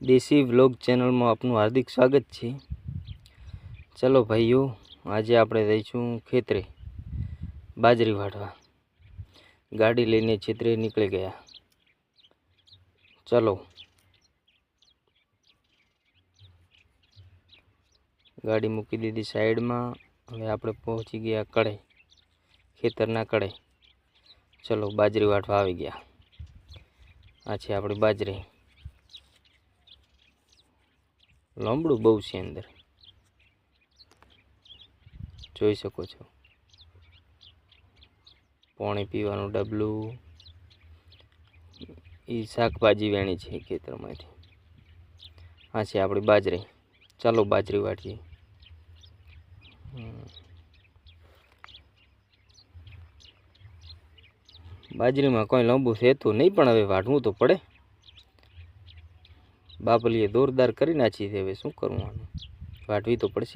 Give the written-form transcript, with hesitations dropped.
देसी vlog channel में आपनु हार्दिक स्वागत है। चलो भाईओ, आज आप जईशू खेतरे बाजरी वाटवा। गाड़ी लईने क्षेत्रे निकली गया। चलो गाड़ी मूकी दीधी साइड में। हवे आपणे पहुंची गया कड़े, खेतरना कड़े। चलो बाजरी वाटवा आवी गया। आ छे आपणी बाजरी। लांबड़ू बहु छे अंदर, जोई शको छो। पाणी पीवानुं डबलू। ई शाकभाजी वेणी छे खेतरमांथी। आ छे आपणी बाजरी। चलो बाजरी वाटीए। बाजरी में कोई लांबू है तो नहीं, पण हवे वाटवू तो पड़े। बापलीए जोरदार करी नाखी छे, हवे शुं करवानुं, वाटवी तो पड़शे।